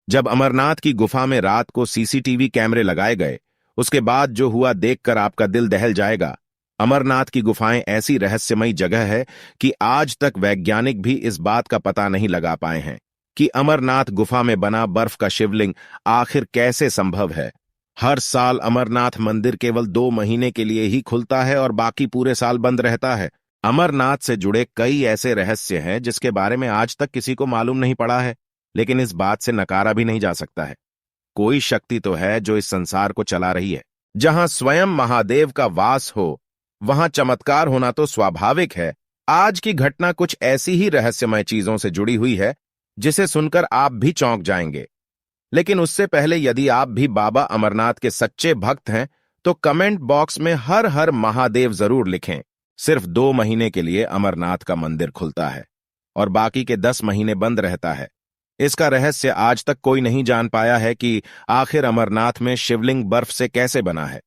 जब अमरनाथ की गुफा में रात को सीसीटीवी कैमरे लगाए गए, उसके बाद जो हुआ देखकर आपका दिल दहल जाएगा। अमरनाथ की गुफाएं ऐसी रहस्यमयी जगह है कि आज तक वैज्ञानिक भी इस बात का पता नहीं लगा पाए हैं कि अमरनाथ गुफा में बना बर्फ का शिवलिंग आखिर कैसे संभव है। हर साल अमरनाथ मंदिर केवल 2 महीने के लिए ही खुलता है और बाकी पूरे साल बंद रहता है। अमरनाथ से जुड़े कई ऐसे रहस्य हैं जिसके बारे में आज तक किसी को मालूम नहीं पड़ा है, लेकिन इस बात से नकारा भी नहीं जा सकता है। कोई शक्ति तो है जो इस संसार को चला रही है। जहां स्वयं महादेव का वास हो, वहां चमत्कार होना तो स्वाभाविक है। आज की घटना कुछ ऐसी ही रहस्यमय चीजों से जुड़ी हुई है जिसे सुनकर आप भी चौंक जाएंगे। लेकिन उससे पहले यदि आप भी बाबा अमरनाथ के सच्चे भक्त हैं तो कमेंट बॉक्स में हर हर महादेव जरूर लिखें। सिर्फ 2 महीने के लिए अमरनाथ का मंदिर खुलता है और बाकी के 10 महीने बंद रहता है। इसका रहस्य आज तक कोई नहीं जान पाया है कि आखिर अमरनाथ में शिवलिंग बर्फ से कैसे बना है।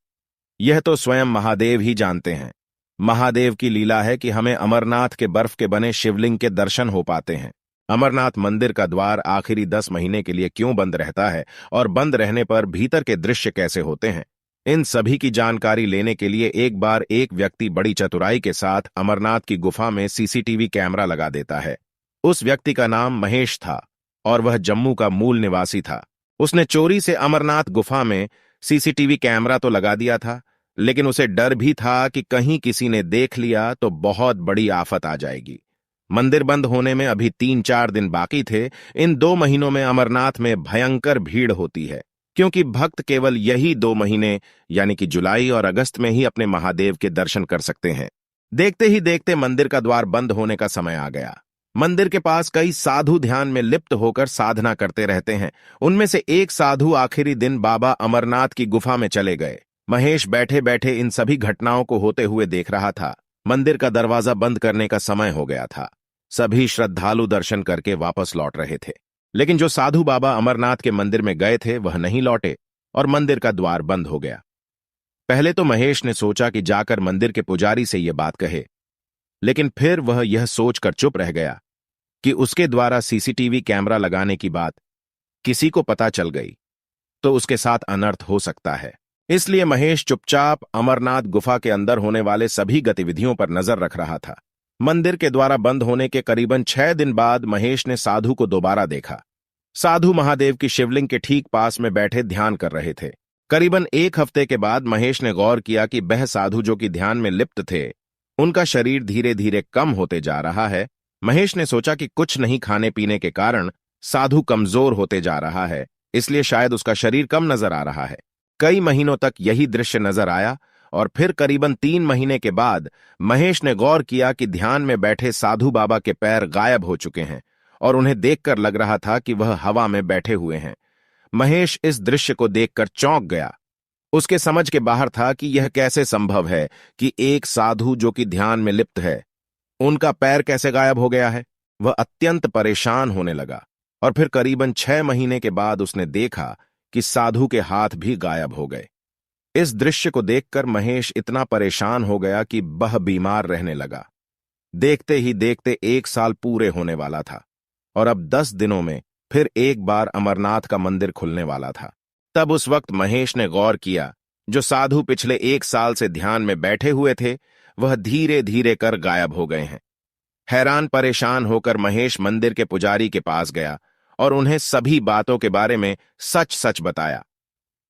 यह तो स्वयं महादेव ही जानते हैं। महादेव की लीला है कि हमें अमरनाथ के बर्फ के बने शिवलिंग के दर्शन हो पाते हैं। अमरनाथ मंदिर का द्वार आखिरी 10 महीने के लिए क्यों बंद रहता है और बंद रहने पर भीतर के दृश्य कैसे होते हैं, इन सभी की जानकारी लेने के लिए एक बार एक व्यक्ति बड़ी चतुराई के साथ अमरनाथ की गुफा में सीसीटीवी कैमरा लगा देता है। उस व्यक्ति का नाम महेश था और वह जम्मू का मूल निवासी था। उसने चोरी से अमरनाथ गुफा में सीसीटीवी कैमरा तो लगा दिया था, लेकिन उसे डर भी था कि कहीं किसी ने देख लिया तो बहुत बड़ी आफत आ जाएगी। मंदिर बंद होने में अभी 3-4 दिन बाकी थे। इन 2 महीनों में अमरनाथ में भयंकर भीड़ होती है, क्योंकि भक्त केवल यही 2 महीने यानी कि जुलाई और अगस्त में ही अपने महादेव के दर्शन कर सकते हैं। देखते ही देखते मंदिर का द्वार बंद होने का समय आ गया। मंदिर के पास कई साधु ध्यान में लिप्त होकर साधना करते रहते हैं। उनमें से एक साधु आखिरी दिन बाबा अमरनाथ की गुफा में चले गए। महेश बैठे बैठे इन सभी घटनाओं को होते हुए देख रहा था। मंदिर का दरवाजा बंद करने का समय हो गया था। सभी श्रद्धालु दर्शन करके वापस लौट रहे थे, लेकिन जो साधु बाबा अमरनाथ के मंदिर में गए थे वह नहीं लौटे और मंदिर का द्वार बंद हो गया। पहले तो महेश ने सोचा कि जाकर मंदिर के पुजारी से यह बात कहे, लेकिन फिर वह यह सोचकर चुप रह गया कि उसके द्वारा सीसीटीवी कैमरा लगाने की बात किसी को पता चल गई तो उसके साथ अनर्थ हो सकता है। इसलिए महेश चुपचाप अमरनाथ गुफा के अंदर होने वाले सभी गतिविधियों पर नजर रख रहा था। मंदिर के द्वारा बंद होने के करीबन 6 दिन बाद महेश ने साधु को दोबारा देखा। साधु महादेव की शिवलिंग के ठीक पास में बैठे ध्यान कर रहे थे। करीबन 1 हफ्ते के बाद महेश ने गौर किया कि वह साधु जो कि ध्यान में लिप्त थे, उनका शरीर धीरे धीरे कम होते जा रहा है। महेश ने सोचा कि कुछ नहीं खाने पीने के कारण साधु कमजोर होते जा रहा है, इसलिए शायद उसका शरीर कम नजर आ रहा है। कई महीनों तक यही दृश्य नजर आया और फिर करीबन 3 महीने के बाद महेश ने गौर किया कि ध्यान में बैठे साधु बाबा के पैर गायब हो चुके हैं और उन्हें देखकर लग रहा था कि वह हवा में बैठे हुए हैं। महेश इस दृश्य को देखकर चौंक गया। उसके समझ के बाहर था कि यह कैसे संभव है कि एक साधु जो कि ध्यान में लिप्त है, उनका पैर कैसे गायब हो गया है। वह अत्यंत परेशान होने लगा और फिर करीबन 6 महीने के बाद उसने देखा कि साधु के हाथ भी गायब हो गए। इस दृश्य को देखकर महेश इतना परेशान हो गया कि वह बीमार रहने लगा। देखते ही देखते 1 साल पूरे होने वाला था और अब 10 दिनों में फिर एक बार अमरनाथ का मंदिर खुलने वाला था। तब उस वक्त महेश ने गौर किया, जो साधु पिछले 1 साल से ध्यान में बैठे हुए थे वह धीरे धीरे कर गायब हो गए हैं। हैरान परेशान होकर महेश मंदिर के पुजारी के पास गया और उन्हें सभी बातों के बारे में सच सच बताया।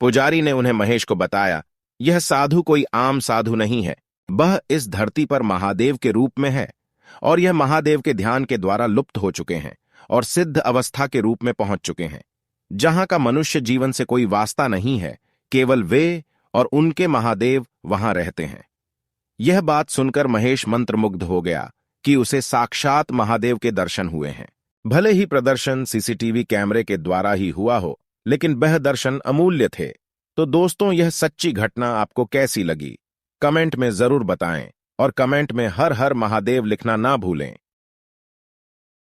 पुजारी ने उन्हें महेश को बताया, यह साधु कोई आम साधु नहीं है, वह इस धरती पर महादेव के रूप में है और यह महादेव के ध्यान के द्वारा लुप्त हो चुके हैं और सिद्ध अवस्था के रूप में पहुंच चुके हैं, जहां का मनुष्य जीवन से कोई वास्ता नहीं है, केवल वे और उनके महादेव वहां रहते हैं। यह बात सुनकर महेश मंत्रमुग्ध हो गया कि उसे साक्षात महादेव के दर्शन हुए हैं। भले ही प्रदर्शन सीसीटीवी कैमरे के द्वारा ही हुआ हो, लेकिन वह दर्शन अमूल्य थे। तो दोस्तों, यह सच्ची घटना आपको कैसी लगी? कमेंट में जरूर बताएं और कमेंट में हर हर महादेव लिखना ना भूलें।